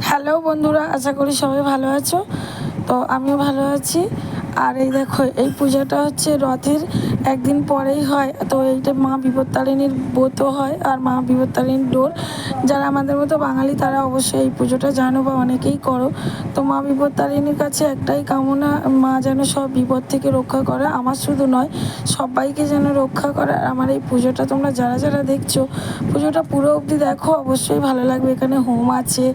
Hello বন্ধুরা, আশা করি সবাই ভালো আছো। তো আমিও ভালো আছি। আর এই দেখো, এই পূজাটা হচ্ছে রথের একদিন পরেই হয়। তো এইটা মা বিপত্তারিণীর ব্রত হয় আর মা বিপত্তারিণীর ডোর। যারা আমাদের মতো বাঙালি তারা অবশ্যই এই পুজোটা জানো বা অনেকেই করো। তো মা বিপত্তারিণীর কাছে একটাই কামনা, মা যেন সব বিপদ থেকে রক্ষা করে, আমার শুধু নয় সবাইকে যেন রক্ষা করে। আর আমার এই পুজোটা তোমরা যারা যারা দেখছো, পুজোটা পুরো অবধি দেখো, অবশ্যই ভালো লাগবে। এখানে হোম আছে,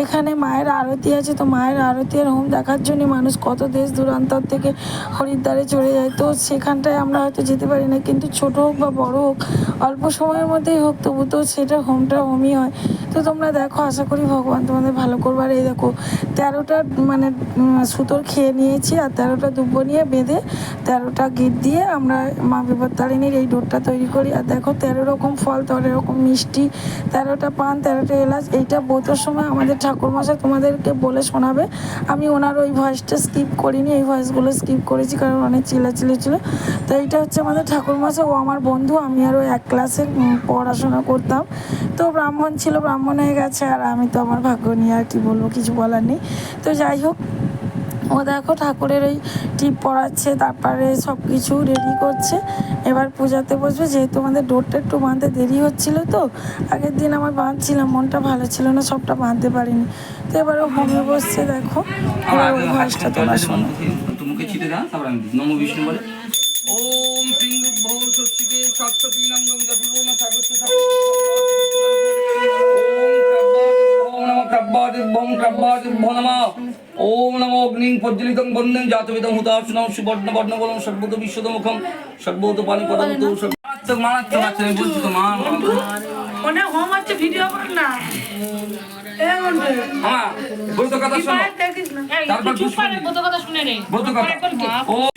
এখানে মায়ের আরতি আছে। তো মায়ের আরতি আর হোম দেখার জন্য মানুষ কত দেশ দূরান্তর থেকে হরিদ্বারে চলে যায়। তো সেখানটায় আমরা হয়তো যেতে পারি না, কিন্তু ছোট হোক বা বড় হোক, অল্প সময়ের মধ্যেই হোক, তবু তো সেটা হোমই হয়। তো তোমরা দেখো, আশা করি ভগবান তোমাদের ভালো করবার। এই দেখো 13টা মানে সুতোর খেয়ে নিয়েছি আর 13টা দুব্বো নিয়ে বেঁধে 13টা গিট দিয়ে আমরা মা বিপত্তারিণীর এই ডোরটা তৈরি করি। আর দেখো 13 রকম ফল, 13 রকম মিষ্টি, 13টা পান, 13টা এলাচ। এইটা ব্রতর সময় আমাদের ঠাকুরমশাই তোমাদেরকে বলে শোনাবে। আমি ওনার ওই ভয়েসটা স্কিপ করিনি, এই ভয়েসগুলো স্কিপ করেছি কারণ অনেক চিল্লাচিল্লি ছিল। তো এইটা হচ্ছে আমাদের ঠাকুরমশাই, ও আমার বন্ধু। আমি আরও এক ক্লাসে পড়াশোনা করতাম। তো ব্রাহ্মণ ছিল, ব্রাহ্মণ হয়ে গেছে। আর আমি তো আমার ভাগ্য নিয়ে আর কি বলবো, কিছু বলার নেই। তো যাই হোক, ও দেখো ঠাকুরের ওই টিপ পড়াচ্ছে, তারপরে সব কিছু রেডি করছে। এবার পূজাতে বসবে। যেহেতু আমাদের ডোরটা একটু বাঁধতে দেরি হচ্ছিলো, তো আগের দিন আমার বাঁধছিলাম, মনটা ভালো ছিল না, সবটা বাঁধতে পারিনি। তো এবার ও হোমে বসছে, দেখো। এবার ওই ভয়েসটা তোমরা শোনো। মুখে ছিটে দাও, তারপর আমি নম বিষ্ণু বলে ওম পিঙ্গু ভৌ ষষ্ঠীকে সপ্তপি নন্দম জপিবো না ঠাকুরকে ওম নমো অগ্নিং প্রজ্বলিতং বন্দেন জাতবিদং হুতাশনং সুবর্ণ বর্ণবলং সর্বত বিশ্বতমুখম সর্বত পানি পদন্ত মারাত্মক মারাত্মক আছে। আমি বলছি তো মা মনে হোম হচ্ছে, ভিডিও কর না।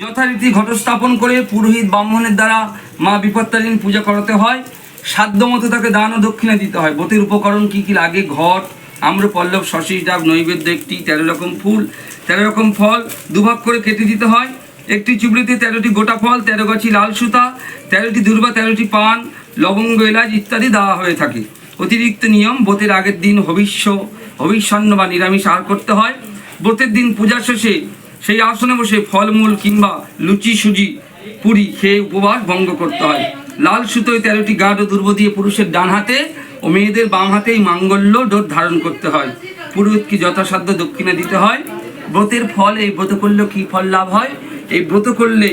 যথারীতি ঘট স্থাপন করে পুরোহিত ব্রাহ্মণের দ্বারা মা বিপত্তারিণী পূজা করাতে হয়। সাধ্য মতো তাকে দান ও দক্ষিণা দিতে হয়। ব্রতের উপকরণ কি কি লাগে? ঘট, আম্র, পল্লব, শশী ডাব, নৈবেদ্য একটি, 13 রকম ফুল, 13 রকম ফল দুভাগ করে কেটে দিতে হয়। একটি চুবড়িতে 13টি গোটা ফল, 13 গাছি লাল সুতা, 13টি দূর্বা, 13টি পান, লবঙ্গ, এলাচ ইত্যাদি দেওয়া হয়ে থাকে। অতিরিক্ত নিয়ম, ব্রতের আগের দিন হবিষ্যান্ন বা নিরামিষ আহার করতে হয়। ব্রতের দিন পূজার শেষে সেই আসনে বসে ফলমূল কিংবা লুচি, সুজি, পুরি খেয়ে উপবাস ভঙ্গ করতে হয়। লাল সুতোয় 13টি গাঢ় দুর্ব দিয়ে পুরুষের ডান হাতে ও মেয়েদের বাম হাতে এই মাঙ্গল্য ডোর ধারণ করতে হয়। পুরোহিতকে যথাসাধ্য দক্ষিণা দিতে হয়। ব্রতের ফল, এই ব্রত করলে কি ফল লাভ হয়? এই ব্রত করলে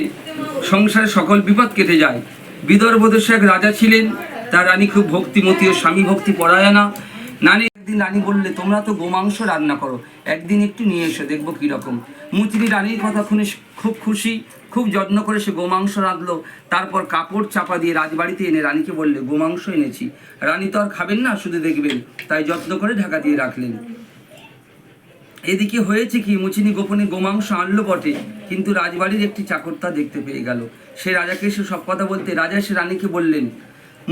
সংসারে সকল বিপদ কেটে যায়। বিদর্ভ দেশে এক রাজা ছিলেন, তার রানী খুব ভক্তিমতী ও স্বামী ভক্তি পরায়ণা। একদিন রানী বললে, তোমরা তো গোমাংস রান্না করো, একদিন একটু নিয়ে এসো, দেখবো কীরকম। মুচিনি রানীর কথা শুনে খুব খুশি, খুব যত্ন করে সে গোমাংস রাঁধলো। তারপর কাপড় চাপা দিয়ে রাজবাড়িতে এনে রানীকে বললে, গোমাংস এনেছি। রানী তো আর খাবেন না, শুধু দেখবেন, তাই যত্ন করে ঢাকা দিয়ে রাখলেন। এদিকে হয়েছে কি, মুচিনি গোপনে গোমাংস আনলো বটে, কিন্তু রাজবাড়ির একটি চাকর তা দেখতে পেয়ে গেল। সে রাজাকে এসে সব কথা বলতে রাজা সে রানীকে বললেন,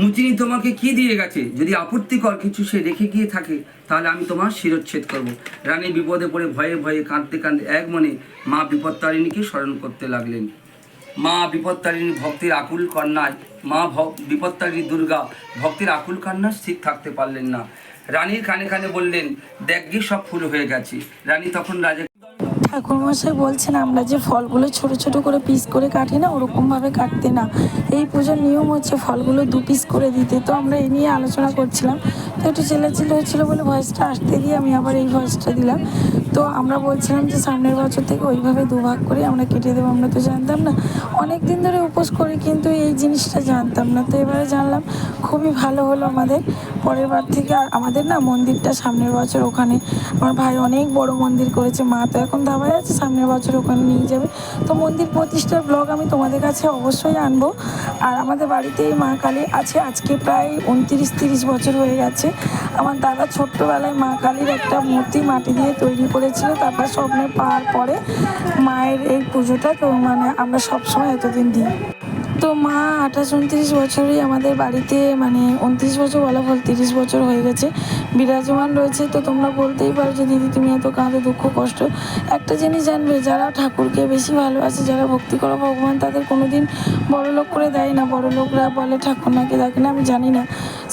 মুচিনি তোমাকে কি দিয়ে গেছে? যদি আপত্তিকর কিছু সে রেখে গিয়ে থাকে, তাহলে আমি তোমার শিরচ্ছেদ করব। রানী বিপদে পড়ে ভয়ে ভয়ে কাঁদতে কাঁদতে এক মনে মা বিপত্তারিণীকে স্মরণ করতে লাগলেন। মা বিপত্তারিণী ভক্তির আকুল কন্যায়, বিপত্তারিণী দুর্গা ভক্তির আকুল কান্নায় স্থির থাকতে পারলেন না। রানীর কানে কানে বললেন, দেখ গিয়ে সব ফুল হয়ে গেছে। রানী তখন রাজা ঠাকুরমশাই বলছেন, আমরা যে ফলগুলো ছোট ছোট করে পিস করে কাটি না, ওরকমভাবে কাটতে না। এই পুজোর নিয়ম হচ্ছে ফলগুলো 2 পিস করে দিতে। তো আমরা এই নিয়ে আলোচনা করছিলাম, তো একটু চিল্লাচিল্লি হচ্ছিলো বলে ভয়েসটা আসতে দিয়ে আমি আবার এই ভয়েসটা দিলাম। তো আমরা বলছিলাম যে সামনের বছর থেকে ওইভাবে 2 ভাগ করে আমরা কেটে দেবো। আমরা তো জানতাম না, অনেক দিন ধরে উপোস করি কিন্তু এই জিনিসটা জানতাম না। তো এবারে জানলাম, খুবই ভালো হলো আমাদের। পরের বার থেকে আর আমাদের না মন্দিরটা সামনের বছর ওখানে আমার ভাই অনেক বড় মন্দির করেছে। মা তো এখন দাবায় আছে, সামনের বছর ওখানে নিয়ে যাবে। তো মন্দির প্রতিষ্ঠার ব্লগ আমি তোমাদের কাছে অবশ্যই আনবো। আর আমাদের বাড়িতেই মা কালী আছে, আজকে প্রায় 29-30 বছর হয়ে গেছে। আমার দাদা ছোট্টবেলায় মা কালীর একটা মূর্তি মাটি দিয়ে তৈরি করেছিল, তারপর স্বপ্নে পাওয়ার পরে মায়ের এই পুজোটা তো মানে আমরা সবসময় এতদিন দিই। তো মা 28-29 বছরই আমাদের বাড়িতে, মানে 29 বছর বলা ভুল, 30 বছর হয়ে গেছে বিরাজমান রয়েছে। তো তোমরা বলতেই পারো যে দিদি তুমি এত কাঁদো, দুঃখ কষ্ট। একটা জিনিস জানবে, যারা ঠাকুরকে বেশি ভালোবাসে, যারা ভক্তি করো ভগবান তাদের কোনো দিন বড়লোক করে দেয় না। বড়লোকরা বলে ঠাকুর নাকি দেখে না, আমি জানি না।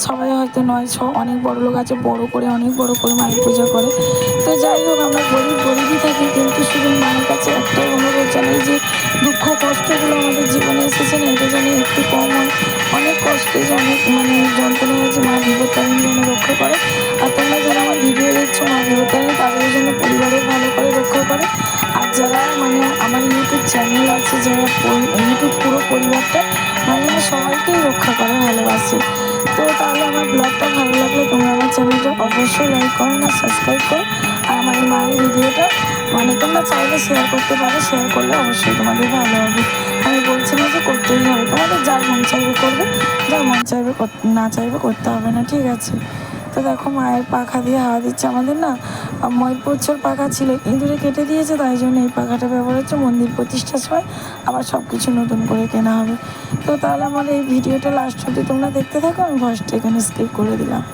সবাই হয়তো নয় অনেক বড় লোক আছে বড় করে অনেক বড় করে মায়ের পূজা করে। তো যাই হোক আমরা গরিবই থাকি, কিন্তু শুধু মায়ের কাছে একটাই অনুরোধ জানাই যে দুঃখ কষ্টগুলো আমাদের জীবনে এসেছে না, এটা যেন একটু কম হয়। অনেক কষ্টে যে অনেক যন্ত্রণা হয়েছে, মা বিপত্তারিণী যেন রক্ষা করে। আর তোমরা যারা আমার ভিডিও দেখছো মা বিপত্তারিণী তাদের জন্য পরিবারের ভালো করে রক্ষা করে। আর যারা আমার ইউটিউব চ্যানেল আছে, যারা ইউটিউব পুরো পরিবারটা যেন সবাইকেই রক্ষা করে, ভালোবাসে। তো তাহলে আমার ব্লগটা ভালো লাগলে তোমরা আমার চ্যানেলটা অবশ্যই লাইক করো না, সাবস্ক্রাইব করো। আর আমার এই মায়ের ভিডিওটা তোমরা চাইলে শেয়ার করতে পারো, শেয়ার করলে অবশ্যই তোমাদের ভালো হবে। আমি বলছি না যে করতেই হবে, তোমাদের যার মন চাইবে করবে, যার মন চাইবে না চাইবে করতে হবে না, ঠিক আছে? তো দেখো মায়ের পাখা দিয়ে হাওয়া দিচ্ছে। আমাদের না ময়ূরপোচ্ছর পাখা ছিল, ইঁদুরে কেটে দিয়েছে, তাই জন্য এই পাখাটা ব্যবহার হচ্ছে। মন্দির প্রতিষ্ঠার সময় আবার সব কিছু নতুন করে কেনা হবে। তো তাহলে আমার এই ভিডিওটা লাস্ট অবধি তোমরা দেখতে থাকো, আমি ভয়েসটা এখানে স্কিপ করে দিলাম।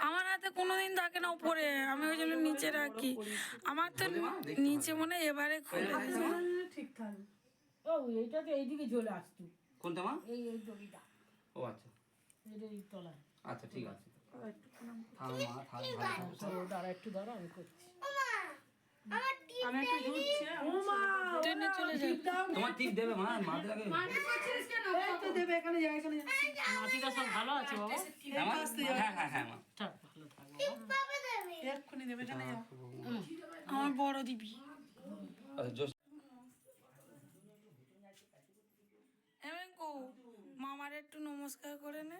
আমার হাতে কোনোদিন থাকে না উপরে, আমি ওই জন্য নিচে রাখি। আমার তো নিচে মনে হয় এবারে খুলে ঠিক থাকবে। ও এইটা তো এইদিকে চলে আসতো, কোনটা মা? এই দড়িটা, ও আচ্ছা এটা এই তলায়। আচ্ছা, ঠিক আছে। থাম মা, থাম, ভালো তো দাঁড়া একটু দাঁড়া, আমি করছি। আমি একটু ঘুরছি। ট্রেনে চলে যাই। তোমার টিপ দেবে মা, মাদের আগে। এই তো দেবে, এখানে যা, এখানে যা। নাতিরা সব ভালো আছে বাবা? হ্যাঁ, মা? হ্যাঁ হ্যাঁ হ্যাঁ মা। থাক, ভালো থাক বাবা। এক্ষুনি দেবে, এখানে যা। আমার বড় দিবি আচ্ছা, জোস। মামার একটু নমস্কার করে নে।